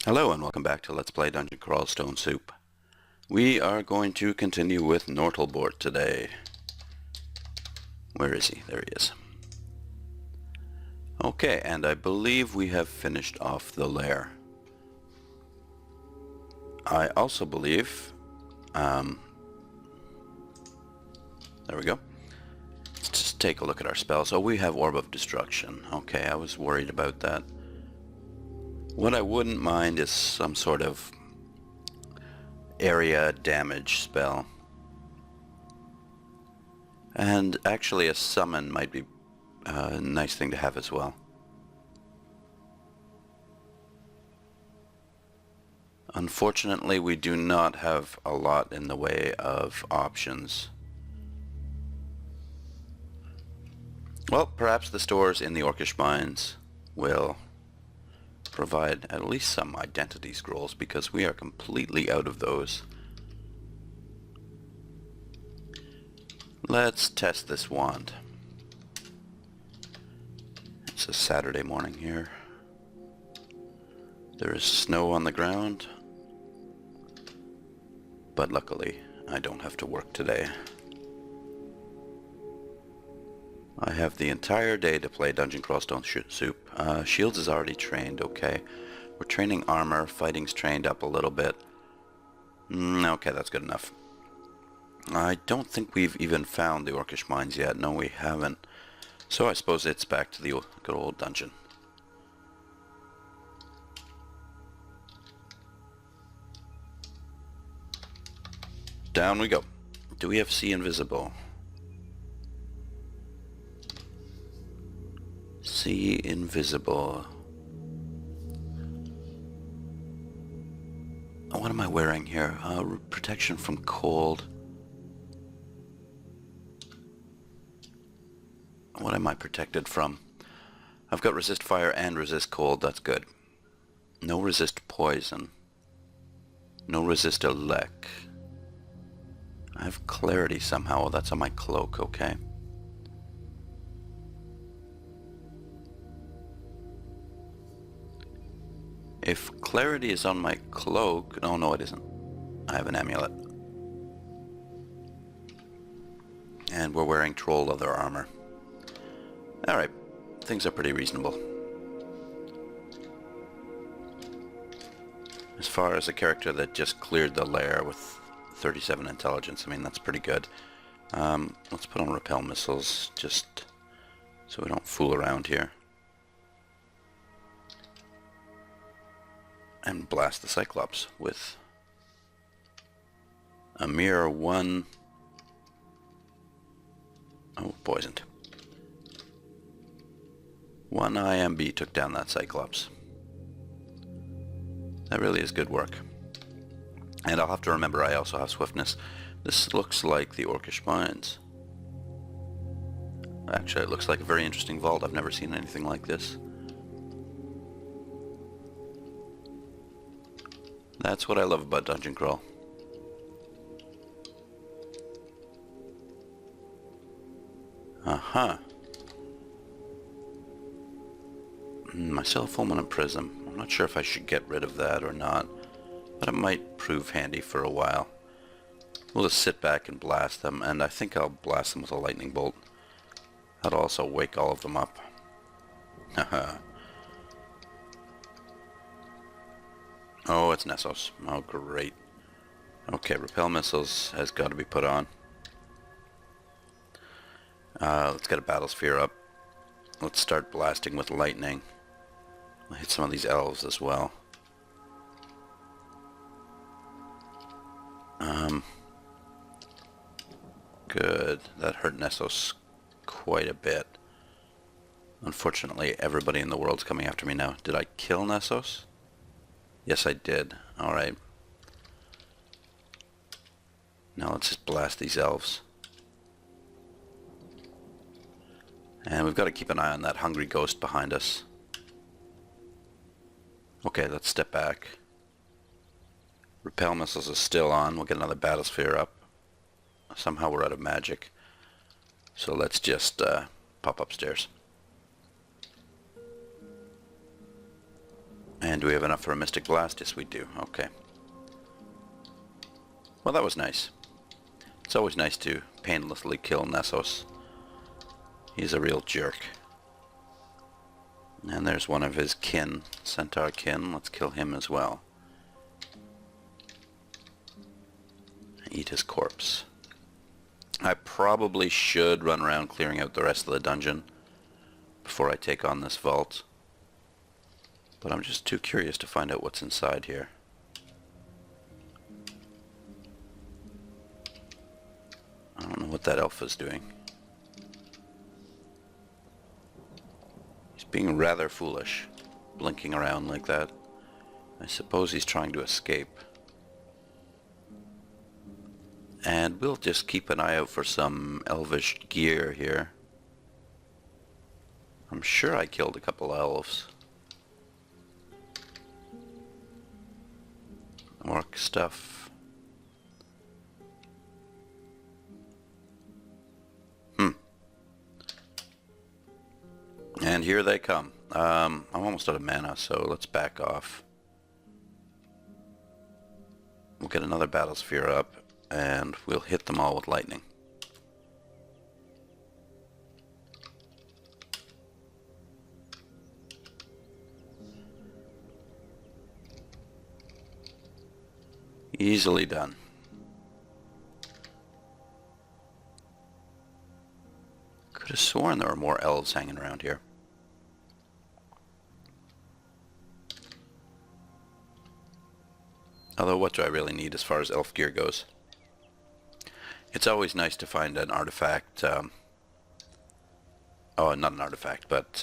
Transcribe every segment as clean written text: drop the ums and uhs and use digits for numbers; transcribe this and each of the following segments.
Hello and welcome back to Let's Play Dungeon Crawl Stone Soup. We are going to continue with Nortelbort today. Where is he? There he is. Okay, and I believe we have finished off the lair. I also believe... there we go. Let's just take a look at our spells. Oh, we have Orb of Destruction. Okay, I was worried about that. What I wouldn't mind is some sort of area damage spell. And actually a summon might be a nice thing to have as well. Unfortunately, we do not have a lot in the way of options. Well, perhaps the stores in the Orcish mines will provide at least some identity scrolls, because we are completely out of those. Let's test this wand. It's a Saturday morning here. There is snow on the ground, but luckily I don't have to work today. I have the entire day to play Dungeon Crawl Stone Soup. Shields is already trained, okay. We're training armor, fighting's trained up a little bit. Okay, that's good enough. I don't think we've even found the Orcish mines yet. No, we haven't. So I suppose it's back to the good old dungeon. Down we go. Do we have See Invisible? See Invisible. What am I wearing here? Protection from cold. What am I protected from? I've got resist fire and resist cold. That's good. No resist poison. No resist elec. I have clarity somehow. Oh, that's on my cloak, okay. If clarity is on my cloak... No, it isn't. I have an amulet. And we're wearing troll leather armor. Alright, things are pretty reasonable. As far as a character that just cleared the lair with 37 intelligence, I mean, that's pretty good. Let's put on repel missiles, just so we don't fool around here. And blast the Cyclops with a mere one... Oh, poisoned. One IMB took down that Cyclops. That really is good work. And I'll have to remember I also have swiftness. This looks like the Orcish mines. Actually, it looks like a very interesting vault. I've never seen anything like this. That's what I love about Dungeon Crawl. Uh-huh. Myself, Fulminant and Prism. I'm not sure if I should get rid of that or not, but it might prove handy for a while. We'll just sit back and blast them, and I think I'll blast them with a lightning bolt. That'll also wake all of them up. Haha. Oh, it's Nessos. Oh, great. Okay, repel missiles has got to be put on. Let's get a battle sphere up. Let's start blasting with lightning. I'll hit some of these elves as well. Good. That hurt Nessos quite a bit. Unfortunately, everybody in the world's coming after me now. Did I kill Nessos? Yes, I did. Alright. Now let's just blast these elves. And we've got to keep an eye on that hungry ghost behind us. Okay, let's step back. Repel missiles is still on. We'll get another battle sphere up. Somehow we're out of magic. So let's just pop upstairs. And do we have enough for a Mystic Blast? Yes, we do. Okay. Well, that was nice. It's always nice to painlessly kill Nessos. He's a real jerk. And there's one of his kin, centaur kin. Let's kill him as well. Eat his corpse. I probably should run around clearing out the rest of the dungeon before I take on this vault. But I'm just too curious to find out what's inside here. I don't know what that elf is doing. He's being rather foolish, blinking around like that. I suppose he's trying to escape. And we'll just keep an eye out for some elvish gear here. I'm sure I killed a couple elves. Orc stuff. And here they come. I'm almost out of mana, so let's back off. We'll get another battle sphere up, and we'll hit them all with lightning. Easily done. Could have sworn there were more elves hanging around here. Although, what do I really need as far as elf gear goes? It's always nice to find an artifact, oh, not an artifact, but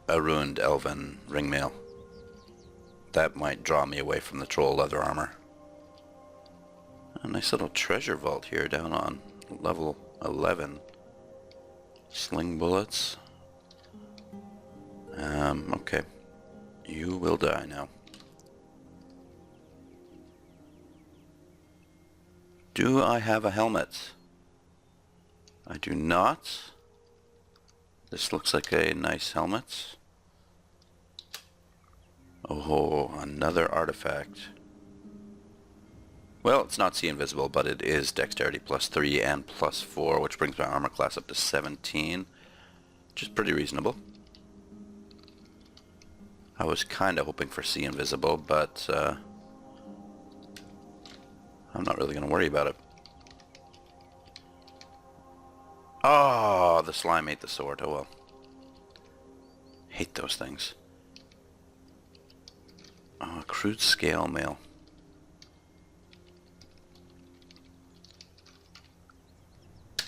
a ruined elven ringmail. That might draw me away from the troll leather armor. A nice little treasure vault here down on level 11. Sling bullets. Okay. You will die now. Do I have a helmet? I do not. This looks like a nice helmet. Oh, another artifact. Well, it's not see invisible, but it is dexterity +3 and +4, which brings my armor class up to 17, which is pretty reasonable. I was kind of hoping for see invisible, but I'm not really going to worry about it. Oh, the slime ate the sword. Oh well. Hate those things. Oh, crude scale mail.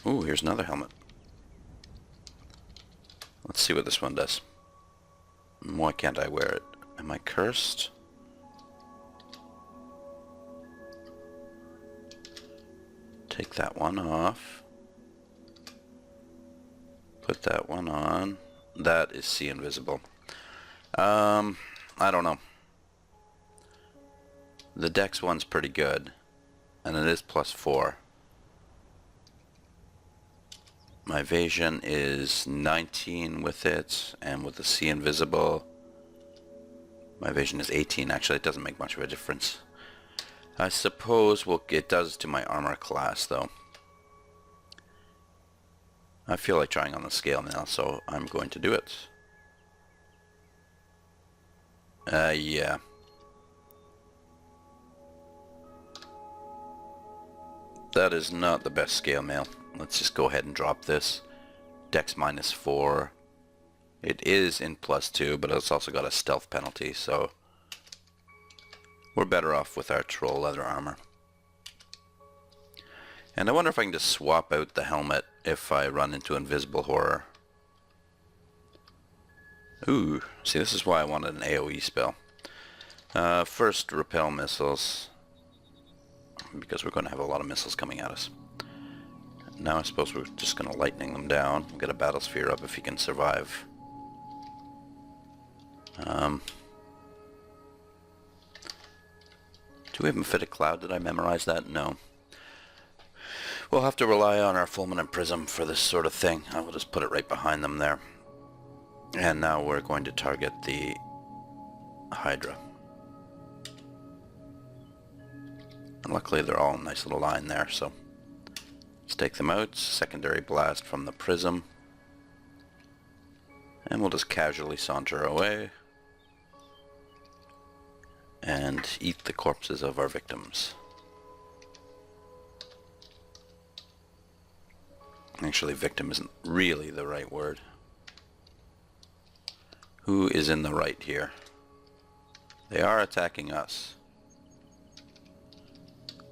Ooh, here's another helmet. Let's see what this one does. Why can't I wear it? Am I cursed? Take that one off. Put that one on. That is see invisible. I don't know. The dex one's pretty good, and it is +4. My evasion is 19 with it, and with the see invisible, my evasion is 18. Actually, it doesn't make much of a difference. I suppose it does to my armor class, though. I feel like trying on the scale now, so I'm going to do it. Yeah. That is not the best scale mail. Let's just go ahead and drop this. Dex -4. It is in +2, but it's also got a stealth penalty, so we're better off with our troll leather armor. And I wonder if I can just swap out the helmet if I run into invisible horror. Ooh, see, this is why I wanted an AoE spell. First, repel missiles, because we're going to have a lot of missiles coming at us. Now I suppose we're just going to lightning them down. We'll get a battle sphere up if he can survive. Do we have Mephitic Cloud? Did I memorize that? No. We'll have to rely on our Fulminant Prism for this sort of thing. I will just put it right behind them there. And now we're going to target the a Hydra. And luckily they're all in a nice little line there, so let's take them out. Secondary blast from the prism. And we'll just casually saunter away and eat the corpses of our victims. Actually, victim isn't really the right word. Who is in the right here? They are attacking us.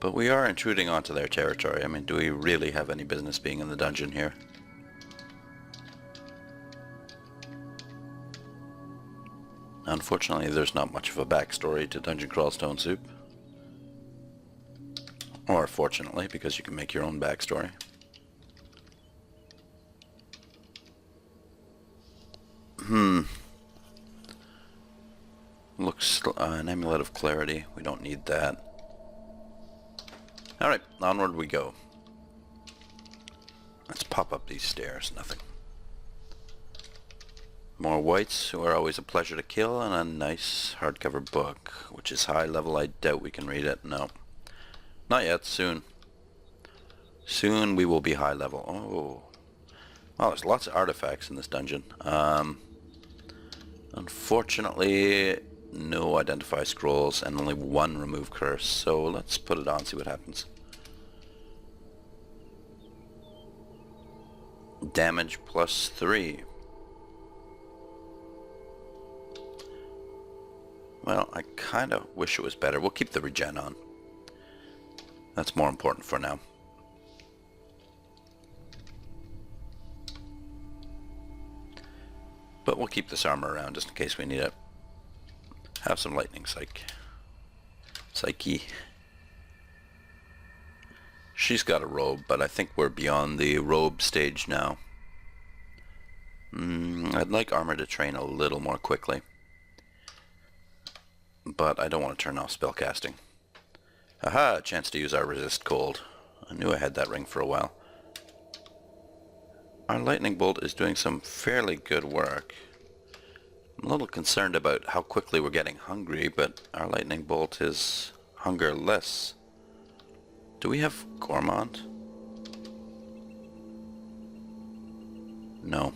But we are intruding onto their territory. I mean, do we really have any business being in the dungeon here? Unfortunately, there's not much of a backstory to Dungeon Crawl Stone Soup. Or fortunately, because you can make your own backstory. Looks an amulet of clarity. We don't need that. Alright, onward we go. Let's pop up these stairs. Nothing. More whites, who are always a pleasure to kill, and a nice hardcover book, which is high level. I doubt we can read it. No. Not yet. Soon. Soon we will be high level. Oh. Wow, there's lots of artifacts in this dungeon. Unfortunately, no identify scrolls and only one remove curse. So let's put it on, see what happens. Damage +3. Well, I kind of wish it was better. We'll keep the regen on. That's more important for now. But we'll keep this armor around just in case we need it. Have some lightning psyche. She's got a robe, but I think we're beyond the robe stage now. I'd like armor to train a little more quickly. But I don't want to turn off spellcasting. Aha! A chance to use our resist cold. I knew I had that ring for a while. Our lightning bolt is doing some fairly good work. I'm a little concerned about how quickly we're getting hungry, but our lightning bolt is hungerless. Do we have Gourmand? No.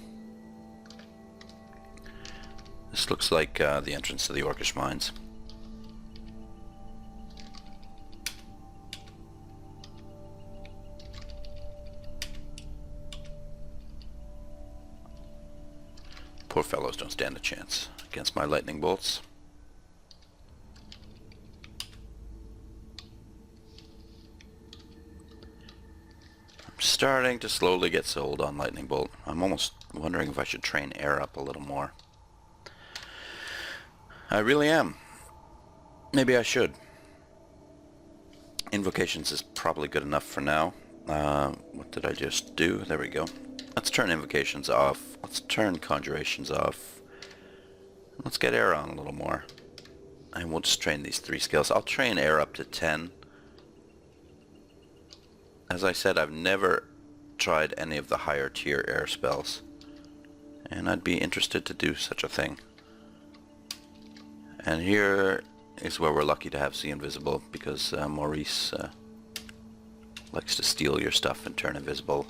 This looks like the entrance to the Orcish mines. Poor fellows don't stand a chance against my lightning bolts. I'm starting to slowly get sold on lightning bolt. I'm almost wondering if I should train air up a little more. I really am. Maybe I should. Invocations is probably good enough for now. What did I just do? There we go. Let's turn invocations off. Let's turn conjurations off. Let's get air on a little more. And we'll just train these 3 skills. I'll train air up to 10. As I said, I've never tried any of the higher tier air spells. And I'd be interested to do such a thing. And here is where we're lucky to have See Invisible, because Maurice likes to steal your stuff and turn invisible.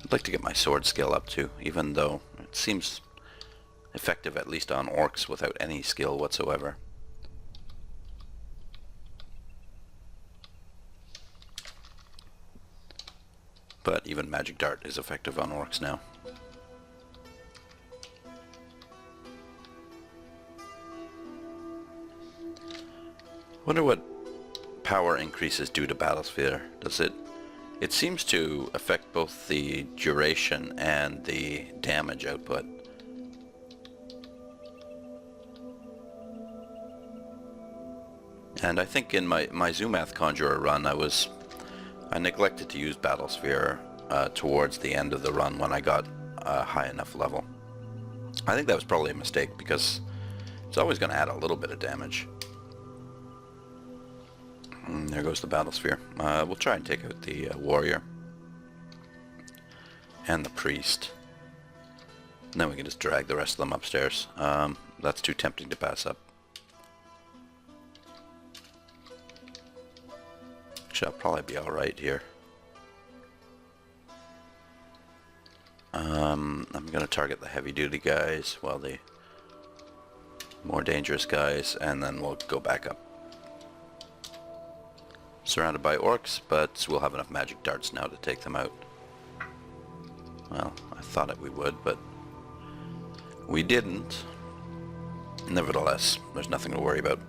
I'd like to get my sword skill up too, even though it seems effective at least on orcs without any skill whatsoever. But even Magic Dart is effective on orcs now. Wonder what power increases due to Battlesphere. Does it? It seems to affect both the duration and the damage output. And I think in my Zoomath Conjurer run I neglected to use Battlesphere towards the end of the run when I got a high enough level. I think that was probably a mistake because it's always going to add a little bit of damage. There goes the battle sphere. We'll try and take out the warrior and the priest. And then we can just drag the rest of them upstairs. That's too tempting to pass up. Actually, I'll probably be alright here. I'm going to target the heavy-duty guys, while the more dangerous guys, and then we'll go back up. Surrounded by orcs, but we'll have enough magic darts now to take them out. Well, I thought that we would, but we didn't. Nevertheless, there's nothing to worry about.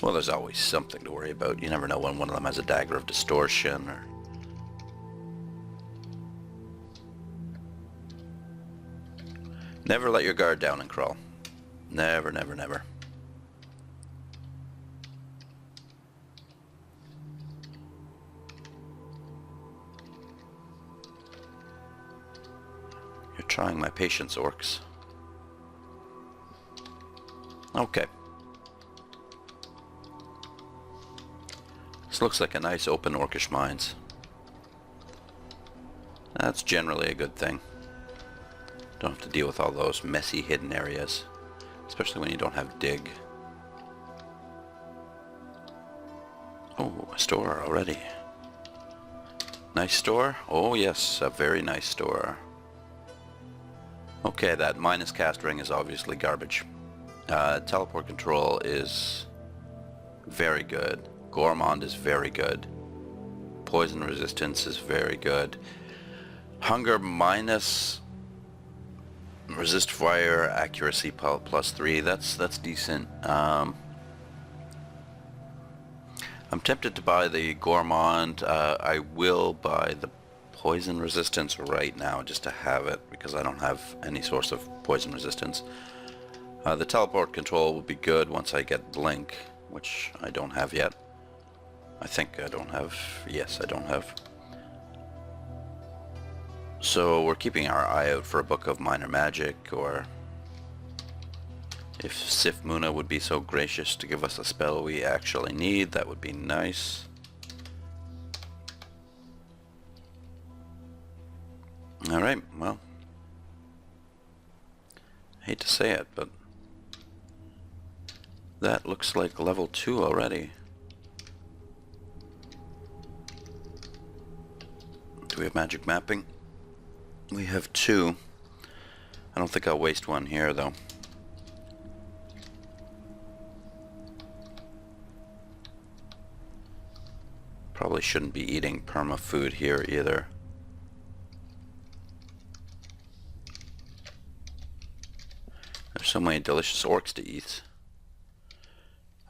Well, there's always something to worry about. You never know when one of them has a dagger of distortion, or... Never let your guard down and crawl. Never, never, never. You're trying my patience, orcs. Okay. This looks like a nice open orcish mines. That's generally a good thing. Don't have to deal with all those messy hidden areas. Especially when you don't have dig. Oh, a store already. Nice store? Oh yes, a very nice store. Okay, that minus cast ring is obviously garbage. Teleport control is very good. Gourmand is very good. Poison resistance is very good. Hunger minus resist fire, accuracy +3. That's decent. I'm tempted to buy the Gourmand. I will buy the poison resistance right now just to have it, because I don't have any source of poison resistance. The teleport control will be good once I get Blink, which I don't have yet. I think I don't have. Yes, I don't have. So we're keeping our eye out for a book of minor magic, or if Sif Muna would be so gracious to give us a spell we actually need, that would be nice. Alright, well, I hate to say it, but that looks like level 2 already. Do we have magic mapping? We have 2. I don't think I'll waste one here, though. Probably shouldn't be eating perma food here either. There's so many delicious orcs to eat.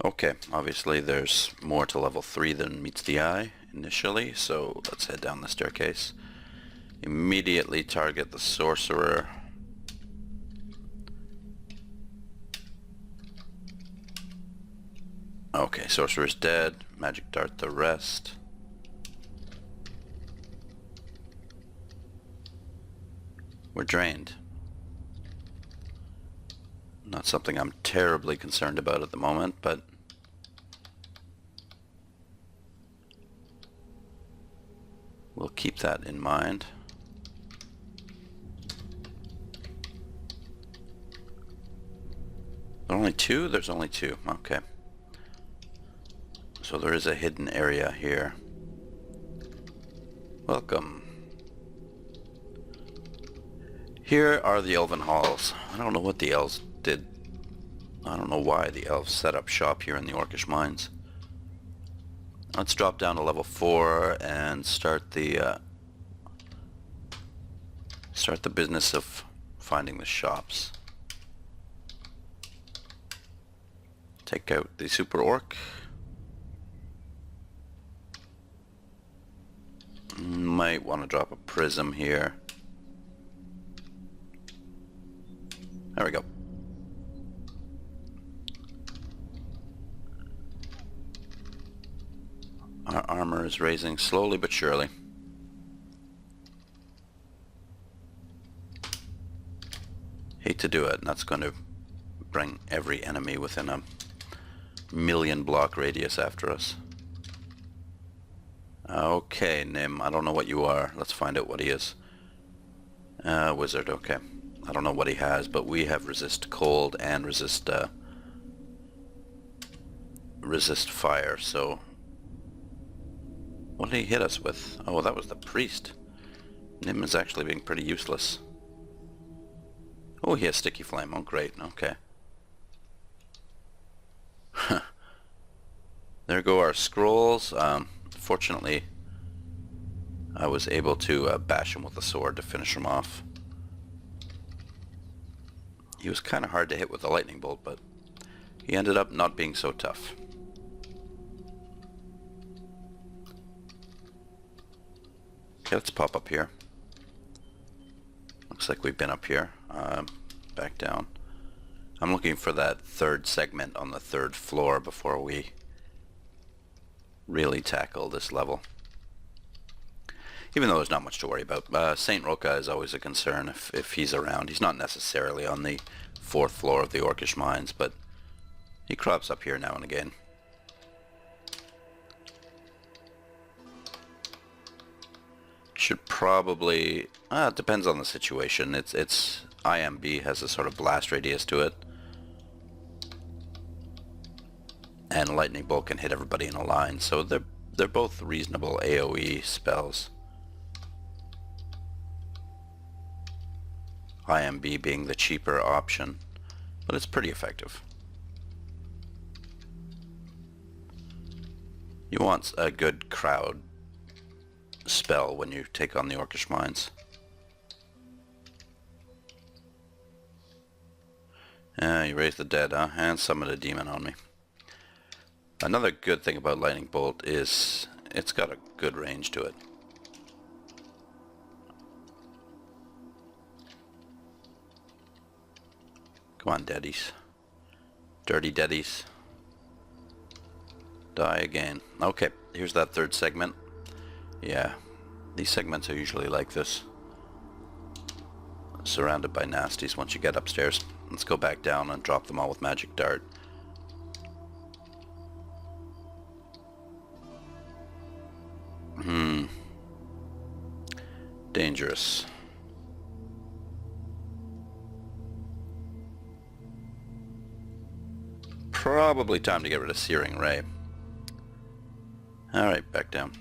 Okay, obviously there's more to level 3 than meets the eye initially, so let's head down the staircase. Immediately target the sorcerer. Okay, sorcerer's dead. Magic dart the rest. We're drained. Not something I'm terribly concerned about at the moment, but we'll keep that in mind. Only 2? There's only 2. Okay. So there is a hidden area here. Welcome. Here are the elven halls. I don't know what the elves did. I don't know why the elves set up shop here in the Orcish mines. Let's drop down to level 4 and start the business of finding the shops. Take out the super orc. Might want to drop a prism here. There we go. Our armor is raising slowly but surely. Hate to do it, and that's going to bring every enemy within a million block radius after us. Okay, Nim, I don't know what you are. Let's find out what he is. Wizard, okay. I don't know what he has, but we have resist cold and resist fire, so... What did he hit us with? Oh, that was the priest. Nim is actually being pretty useless. Oh, he has sticky flame. Oh, great. Okay. There go our scrolls. Fortunately, I was able to bash him with a sword to finish him off. He was kind of hard to hit with the lightning bolt, but he ended up not being so tough. Okay, let's pop up here. Looks like we've been up here. Back down. I'm looking for that third segment on the third floor before we really tackle this level. Even though there's not much to worry about. Saint Roca is always a concern if he's around. He's not necessarily on the fourth floor of the Orcish mines, but he crops up here now and again. Should probably... it depends on the situation. It's IMB has a sort of blast radius to it. And Lightning Bolt can hit everybody in a line, so they're both reasonable AoE spells. IMB being the cheaper option, but it's pretty effective. You want a good crowd spell when you take on the Orcish mines. You raise the dead, huh? And summon a demon on me. Another good thing about Lightning Bolt is it's got a good range to it. Come on, deadies. Dirty deadies. Die again. Okay, here's that third segment. Yeah, these segments are usually like this. Surrounded by nasties once you get upstairs. Let's go back down and drop them all with Magic Dart. Dangerous. Probably time to get rid of Searing Ray. Alright, back down.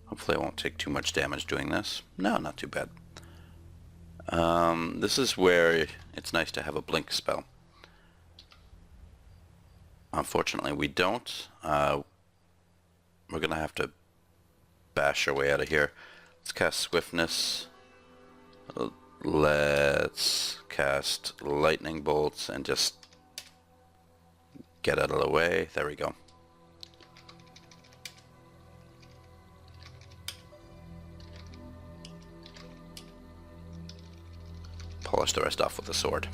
Hopefully I won't take too much damage doing this. No, not too bad. This is where it's nice to have a blink spell. Unfortunately we don't. We're gonna have to bash our way out of here. Let's cast Swiftness. Let's cast Lightning Bolts and just get out of the way. There we go. Polish the rest off with the sword.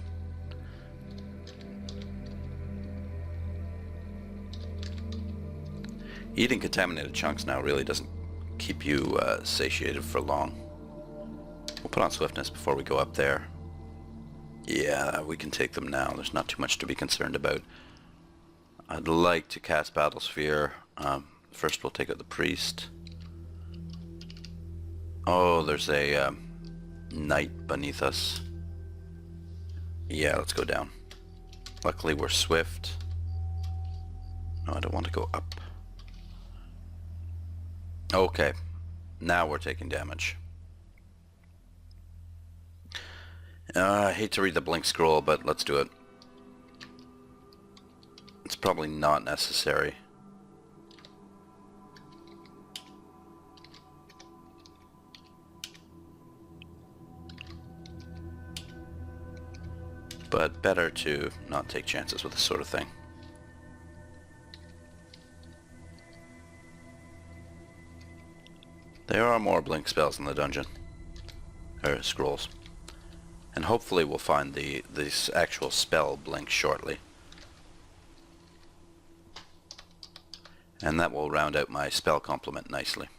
Eating contaminated chunks now really doesn't keep you satiated for long. We'll put on Swiftness before we go up there. Yeah, we can take them now. There's not too much to be concerned about. I'd like to cast Battle Sphere. First we'll take out the priest. Oh, there's a knight beneath us. Yeah, let's go down. Luckily we're swift. No, I don't want to go up. Okay, now we're taking damage. I hate to read the blink scroll, but let's do it. It's probably not necessary. But better to not take chances with this sort of thing. There are more blink spells in the dungeon. Or scrolls. And hopefully we'll find this actual spell blink shortly. And that will round out my spell complement nicely.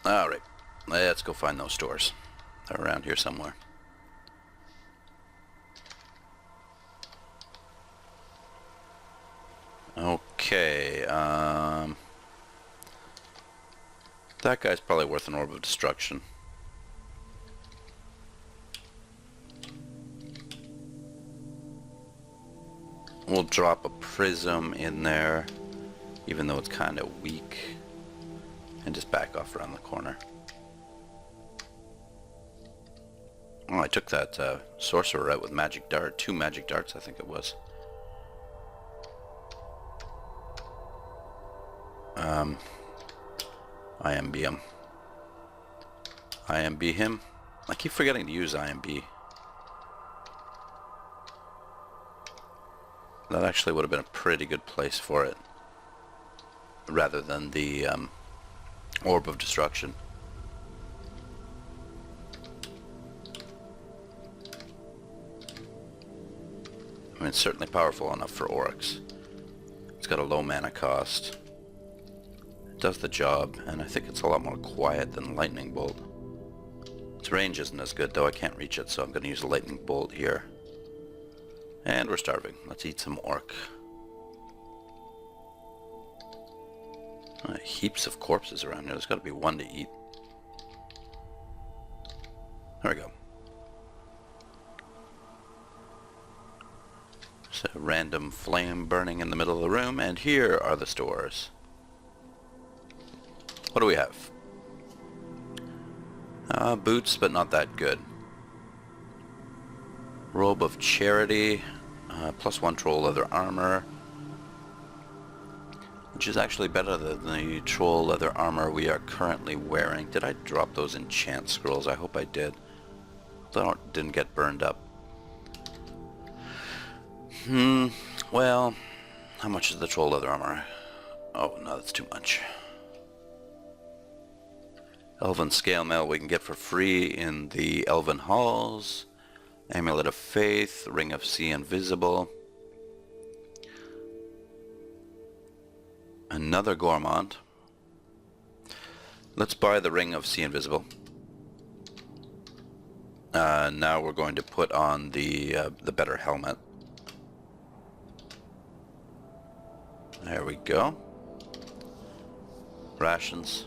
Alright, let's go find those stores. They're around here somewhere. That guy's probably worth an Orb of Destruction. We'll drop a Prism in there, even though it's kind of weak, and just back off around the corner. Oh, I took that Sorcerer out with Magic Dart. 2 Magic Darts, I think it was. IMB him. IMB him. I keep forgetting to use IMB. That actually would have been a pretty good place for it, rather than the Orb of Destruction. I mean, it's certainly powerful enough for Oryx. It's got a low mana cost. It does the job, and I think it's a lot more quiet than Lightning Bolt. Its range isn't as good, though. I can't reach it, so I'm going to use a Lightning Bolt here. And we're starving. Let's eat some orc. Heaps of corpses around here. There's got to be one to eat. There we go. There's a random flame burning in the middle of the room, and here are the stores. What do we have? Boots, but not that good. Robe of Charity, +1 Troll Leather Armor, which is actually better than the Troll Leather Armor we are currently wearing. Did I drop those enchant scrolls? I hope I did. Didn't get burned up. Well, how much is the Troll Leather Armor? Oh, no, that's too much. Elven Scale Mail we can get for free in the Elven Halls. Amulet of Faith, Ring of See Invisible. Another Gourmand. Let's buy the Ring of See Invisible. Now we're going to put on the better helmet. There we go. Rations.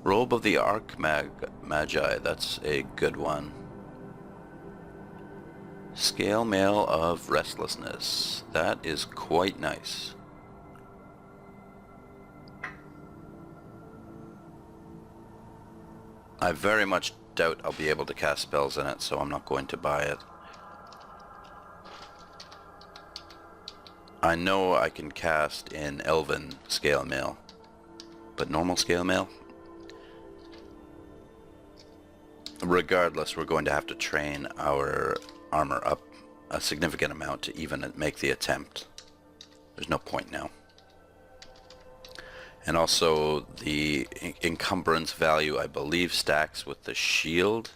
Robe of the Archmagi, that's a good one. Scale Mail of Restlessness, that is quite nice. I very much doubt I'll be able to cast spells in it, so I'm not going to buy it. I know I can cast in Elven Scale Mail, but normal Scale Mail? Regardless, we're going to have to train our armor up a significant amount to even make the attempt. There's no point now. And also, the encumbrance value, I believe, stacks with the shield.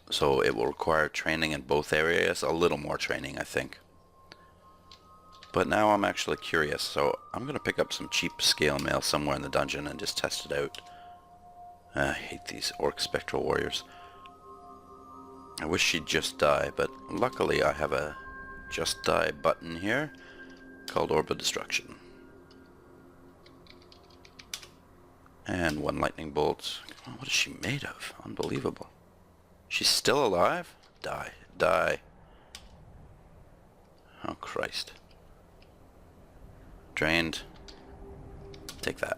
So it will require training in both areas. A little more training, I think. But now I'm actually curious, so I'm going to pick up some cheap scale mail somewhere in the dungeon and just test it out. I hate these orc spectral warriors. I wish she'd just die, but luckily I have a just die button here called Orb of Destruction. And 1 lightning bolt. Oh, what is she made of? Unbelievable. She's still alive? Die. Die. Oh, Christ. Drained. Take that.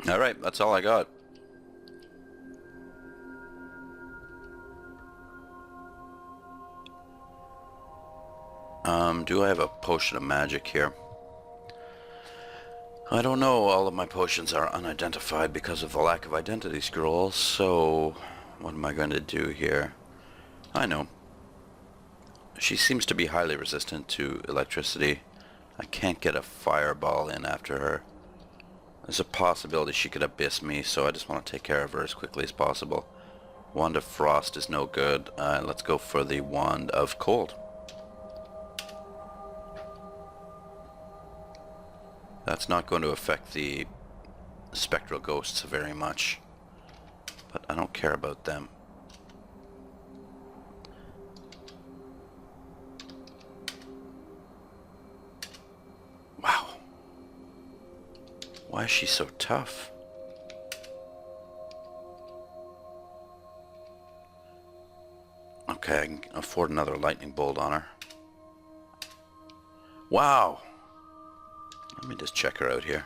Alright, that's all I got. Do I have a potion of magic here? I don't know. All of my potions are unidentified because of the lack of identity scrolls, so what am I going to do here? I know. She seems to be highly resistant to electricity. I can't get a fireball in after her. There's a possibility she could abyss me, so I just want to take care of her as quickly as possible. Wand of Frost is no good. Let's go for the Wand of Cold. That's not going to affect the spectral ghosts very much, but I don't care about them. Why is she so tough? Okay, I can afford another lightning bolt on her. Wow! Let me just check her out here.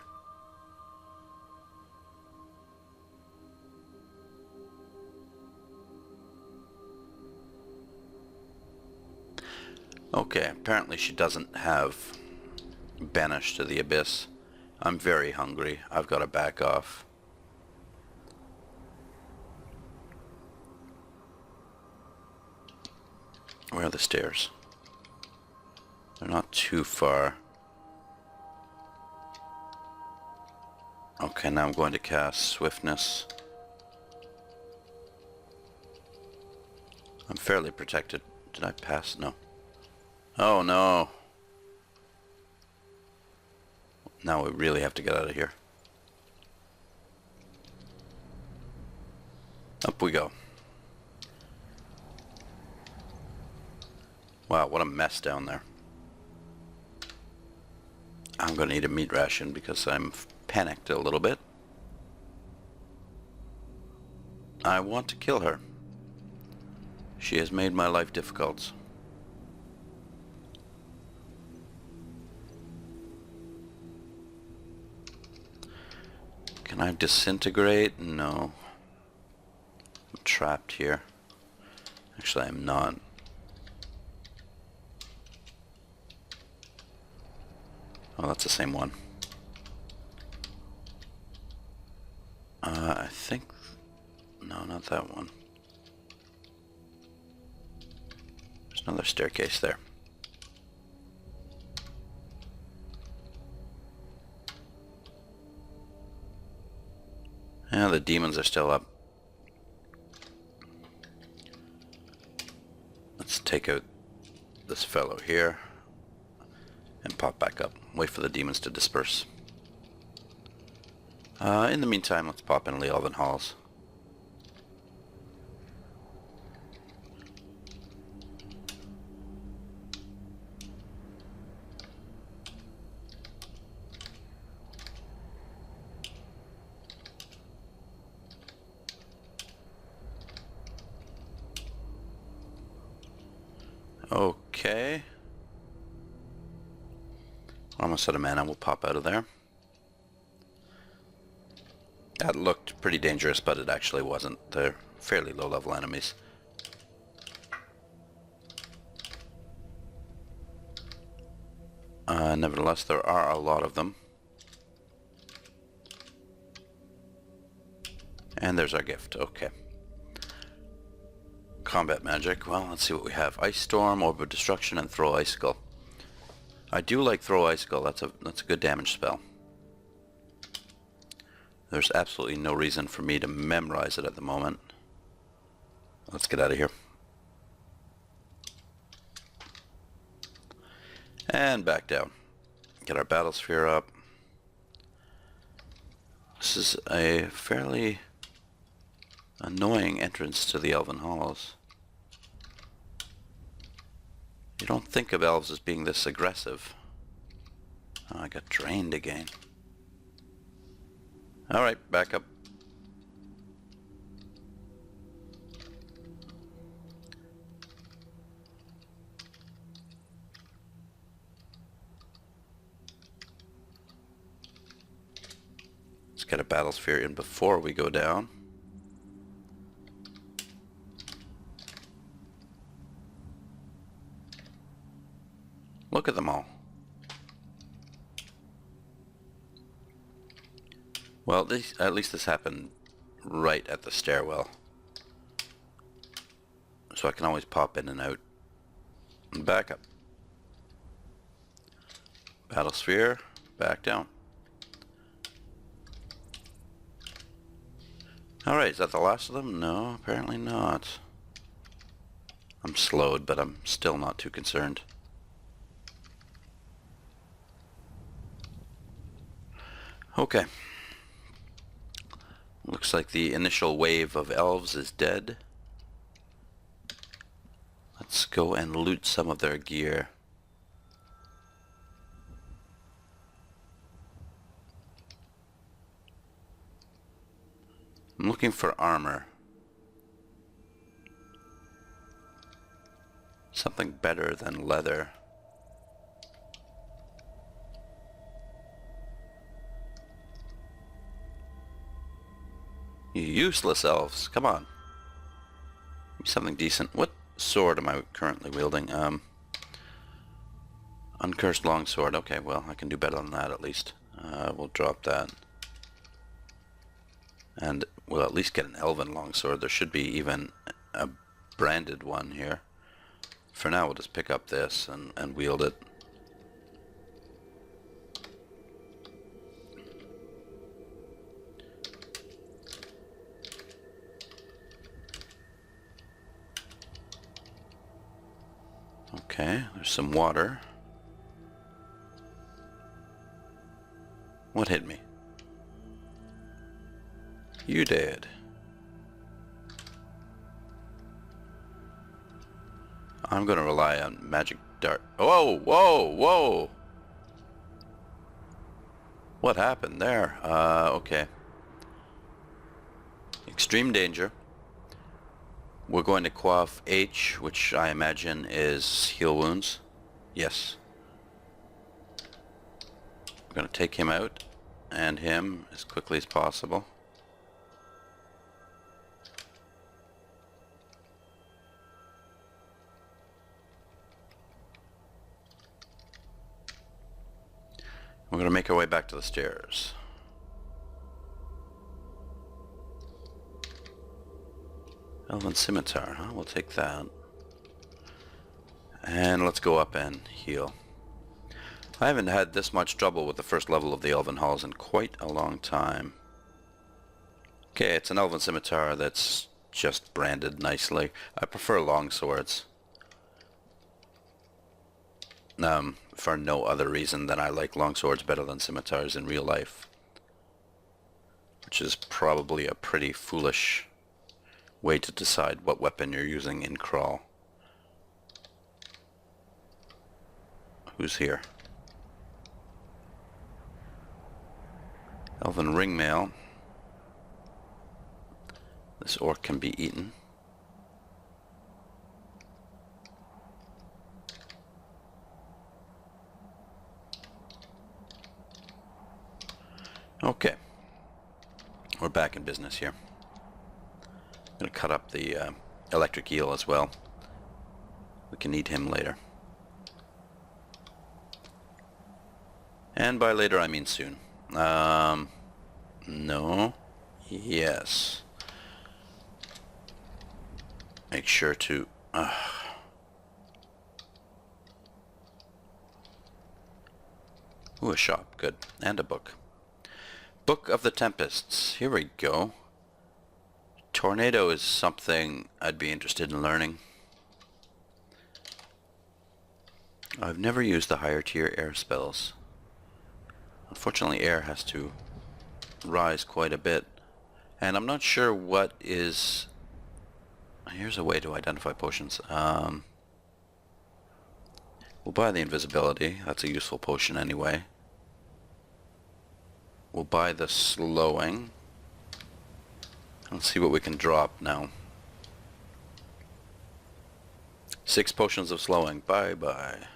Okay, apparently she doesn't have Banish to the Abyss. I'm very hungry. I've got to back off. Where are the stairs? They're not too far. Okay, now I'm going to cast Swiftness. I'm fairly protected. Did I pass? No. Oh no. Now we really have to get out of here. Up we go. Wow, what a mess down there. I'm going to need a meat ration because I'm panicked a little bit. I want to kill her. She has made my life difficult. Can I disintegrate? No. I'm trapped here. Actually, I'm not. Oh, that's the same one. I think... No, not that one. There's another staircase there. Yeah, the demons are still up. Let's take out this fellow here and pop back up. Wait for the demons to disperse. In the meantime, let's pop in the Elven Halls. Okay. Almost out of mana, we'll pop out of there. That looked pretty dangerous, but it actually wasn't. They're fairly low-level enemies. Nevertheless, there are a lot of them. And there's our gift. Okay. Combat magic. Well, let's see what we have. Ice Storm, Orb of Destruction, and Throw Icicle. I do like Throw Icicle. That's a good damage spell. There's absolutely no reason for me to memorize it at the moment. Let's get out of here. And back down. Get our battle sphere up. This is a fairly annoying entrance to the Elven Halls. You don't think of elves as being this aggressive. Oh, I got drained again. Alright, back up. Let's get a battle sphere in before we go down. Look at them all. Well, at least this happened right at the stairwell. So I can always pop in and out. And back up. Battle sphere, back down. Alright, is that the last of them? No, apparently not. I'm slowed, but I'm still not too concerned. Okay. Looks like the initial wave of elves is dead. Let's go and loot some of their gear. I'm looking for armor. Something better than leather. You useless elves, come on. Give me something decent. What sword am I currently wielding? Uncursed longsword. Okay, well, I can do better than that at least. We'll drop that. And we'll at least get an elven longsword. There should be even a branded one here. For now, we'll just pick up this and wield it. Okay, there's some water. What hit me? You did. I'm gonna rely on magic dart. Whoa, whoa, whoa! What happened there? Okay. Extreme danger. We're going to quaff H, which I imagine is heal wounds. Yes. We're going to take him out and him as quickly as possible. We're going to make our way back to the stairs. Elven Scimitar, huh? We'll take that. And let's go up and heal. I haven't had this much trouble with the first level of the Elven Halls in quite a long time. Okay, it's an Elven Scimitar that's just branded nicely. I prefer long swords. For no other reason than I like long swords better than scimitars in real life. Which is probably a pretty foolish way to decide what weapon you're using in crawl. Who's here? Elven ringmail. This orc can be eaten. Okay. We're back in business here. I'm going to cut up the electric eel as well. We can need him later. And by later I mean soon. No. Yes. Make sure to... Ooh, a shop. Good. And a book. Book of the Tempests. Here we go. Tornado is something I'd be interested in learning. I've never used the higher tier air spells. Unfortunately, air has to rise quite a bit. And I'm not sure what is... Here's a way to identify potions. We'll buy the invisibility. That's a useful potion anyway. We'll buy the slowing. Let's see what we can drop now. 6 potions of slowing. Bye-bye.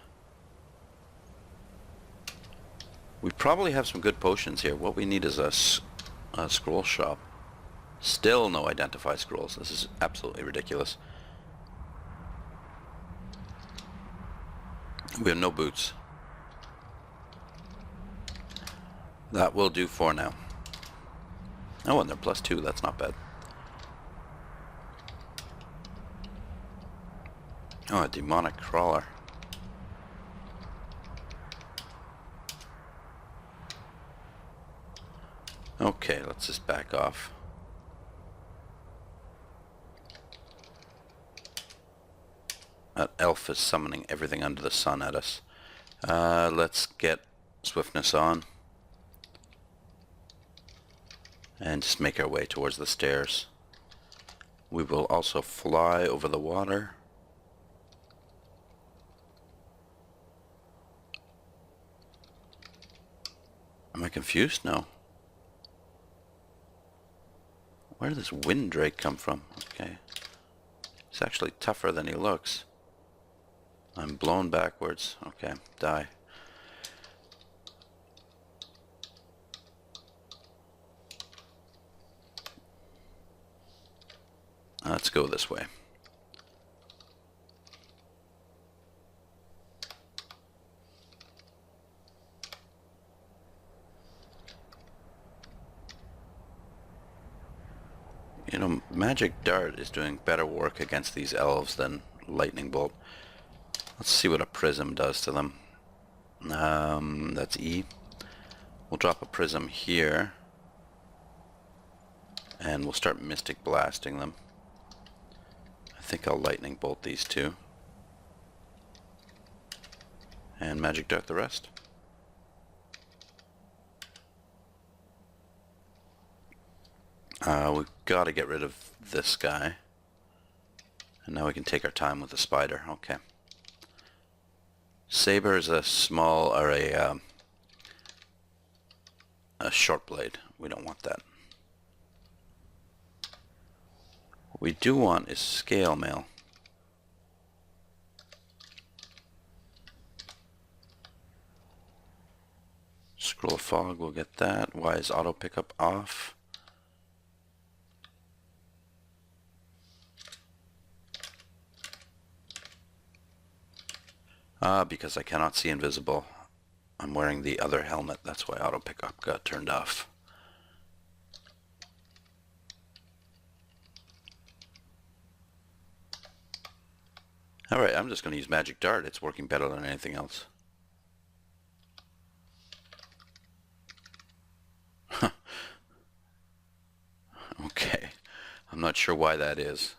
We probably have some good potions here. What we need is a scroll shop. Still no identify scrolls. This is absolutely ridiculous. We have no boots. That will do for now. Oh, and they're +2. That's not bad. Oh, a demonic crawler. Okay, let's just back off. That elf is summoning everything under the sun at us. Let's get swiftness on. And just make our way towards the stairs. We will also fly over the water. Am I confused? No. Where did this wind drake come from? Okay. He's actually tougher than he looks. I'm blown backwards. Okay, die. Let's go this way. You know, Magic Dart is doing better work against these elves than Lightning Bolt. Let's see what a prism does to them. That's E. We'll drop a prism here. And we'll start Mystic Blasting them. I think I'll Lightning Bolt these two. And Magic Dart the rest. We've got to get rid of this guy. And now we can take our time with the spider. Okay. Saber is a small, or a short blade. We don't want that. What we do want is scale mail. Scroll of Fog, we'll get that. Why is auto pickup off? Because I cannot see invisible. I'm wearing the other helmet, that's why auto pickup got turned off. Alright, I'm just going to use Magic Dart. It's working better than anything else. Okay. I'm not sure why that is.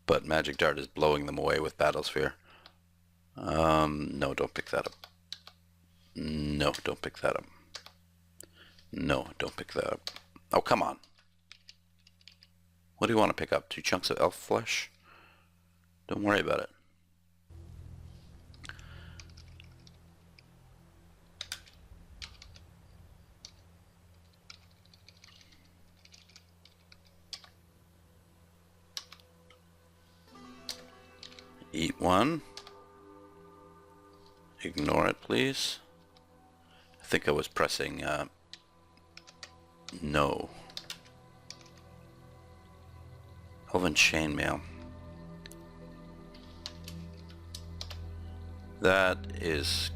But Magic Dart is blowing them away with Battlesphere. No, don't pick that up. No, don't pick that up. No, don't pick that up. Oh, come on. What do you want to pick up? 2 chunks of elf flesh? Don't worry about it. Eat one. Ignore it, please. I think I was pressing no. Elven chainmail. That is...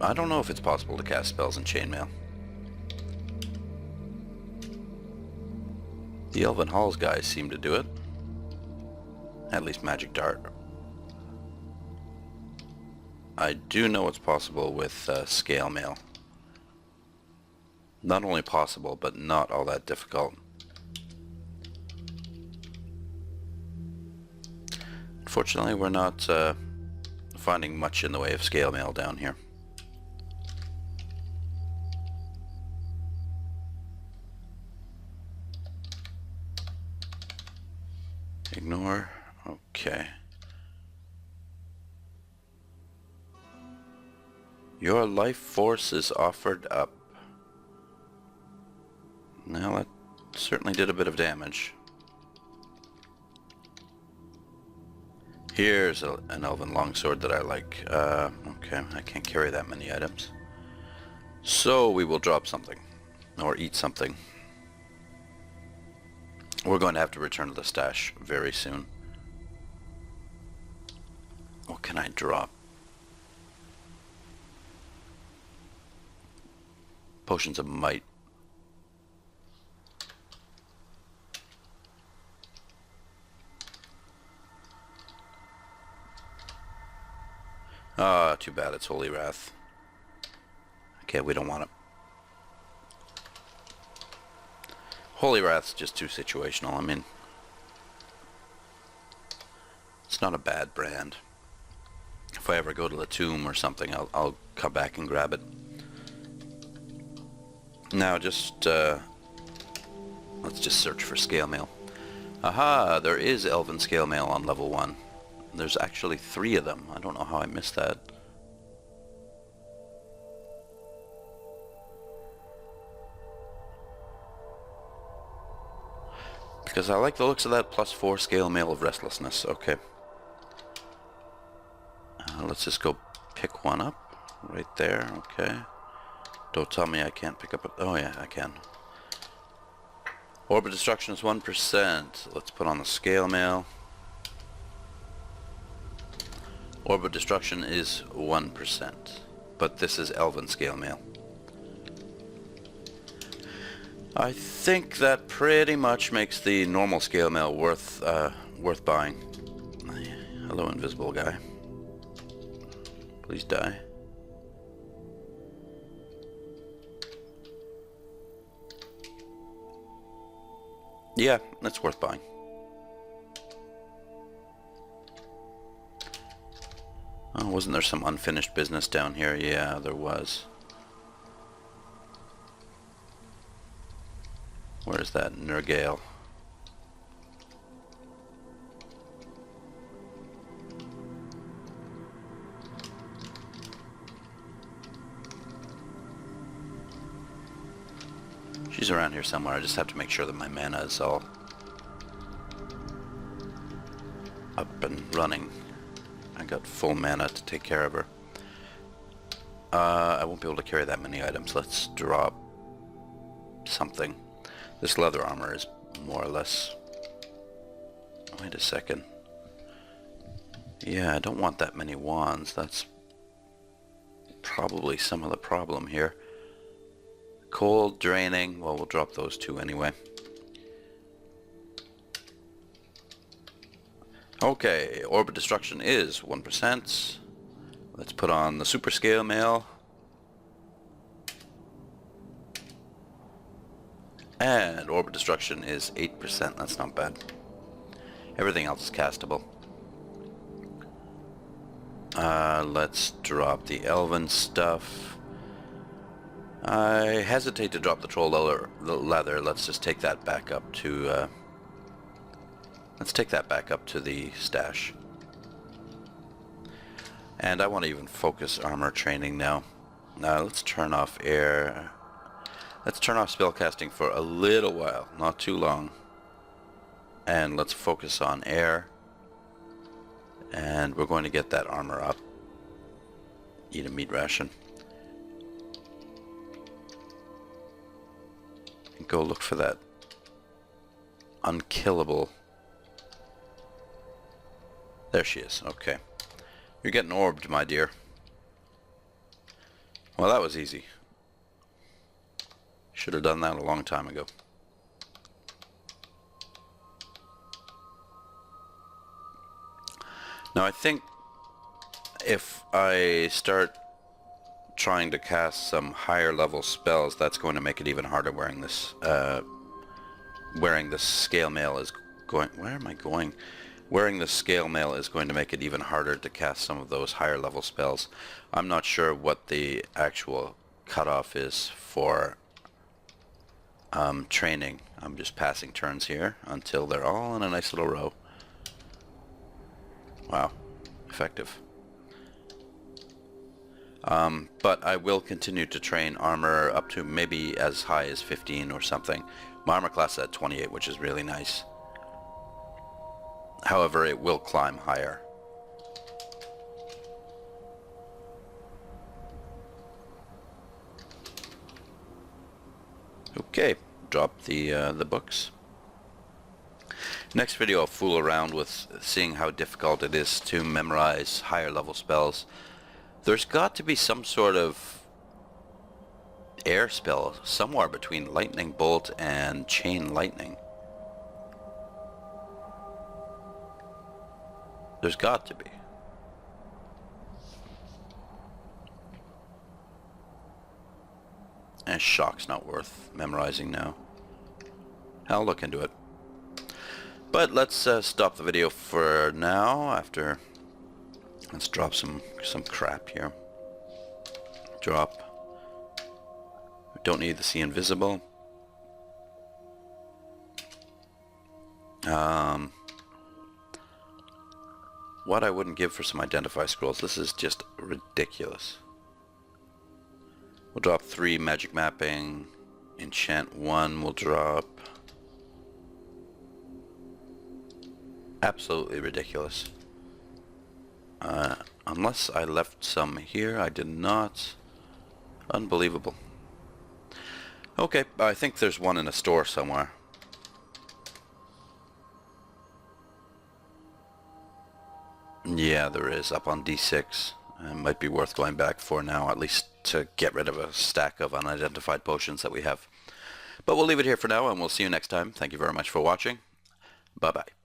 I don't know if it's possible to cast spells in chainmail. The Elven Halls guys seem to do it. At least Magic Dart. I do know it's possible with scale mail. Not only possible, but not all that difficult. Unfortunately, we're not finding much in the way of scale mail down here. Ignore. Okay. Your life force is offered up. Now that certainly did a bit of damage. Here's an elven longsword that I like. Okay, I can't carry that many items. So we will drop something. Or eat something. We're going to have to return to the stash very soon. What can I drop? Potions of might. Ah, too bad it's Holy Wrath. Okay, we don't want it. Holy Wrath's just too situational. I mean, it's not a bad brand. If I ever go to the tomb or something, I'll come back and grab it. Now just let's just search for scale mail. Aha, there is elven scale mail on level 1. There's actually 3 of them. I don't know how I missed that. Because I like the looks of that +4 scale mail of restlessness. Okay. Let's just go pick one up. Right there. Okay. Don't tell me I can't pick up a... Oh yeah, I can. Orbit destruction is 1%. Let's put on the scale mail. Orbit destruction is 1%. But this is Elven scale mail. I think that pretty much makes the normal scale mail worth buying. Hello, invisible guy. Please die. Yeah, that's worth buying. Oh, wasn't there some unfinished business down here? Yeah, there was. Where's that Nergale? She's around here somewhere. I just have to make sure that my mana is all up and running. I got full mana to take care of her. I won't be able to carry that many items. Let's drop something. This leather armor is more or less... Wait a second. Yeah, I don't want that many wands. That's probably some of the problem here. Cold, draining. Well, we'll drop those two anyway. Okay, orbit destruction is 1%. Let's put on the super scale mail. And orbit destruction is 8%. That's not bad. Everything else is castable. Let's drop the elven stuff. I hesitate to drop the troll leather. Let's just take that back up to... let's take that back up to the stash. And I want to even focus armor training now. Now let's turn off air. Let's turn off spellcasting for a little while, not too long. And let's focus on air. And we're going to get that armor up. Eat a meat ration. And go look for that unkillable... There she is. Okay. You're getting orbed, my dear. Well, that was easy. Should have done that a long time ago. Now, I think if I start trying to cast some higher level spells, that's going to make it even harder wearing this scale mail is going... Where am I going? Wearing the scale mail is going to make it even harder to cast some of those higher level spells. I'm not sure what the actual cutoff is for training. I'm just passing turns here until they're all in a nice little row. Wow, effective. But I will continue to train armor up to maybe as high as 15 or something. My armor class is at 28, which is really nice. However, it will climb higher. Okay, drop the books. Next video I'll fool around with seeing how difficult it is to memorize higher level spells. There's got to be some sort of air spell somewhere between lightning bolt and chain lightning. There's got to be. And shock's not worth memorizing now. I'll look into it. But let's stop the video for now. After, let's drop some crap here. Drop. We don't need to see invisible. What I wouldn't give for some identify scrolls. This is just ridiculous. We'll drop 3 magic mapping. Enchant 1 will drop. Absolutely ridiculous. Unless I left some here, I did not. Unbelievable. Okay, I think there's one in a store somewhere. Yeah, there is, up on D6. It might be worth going back for now, at least to get rid of a stack of unidentified potions that we have. But we'll leave it here for now, and we'll see you next time. Thank you very much for watching. Bye-bye.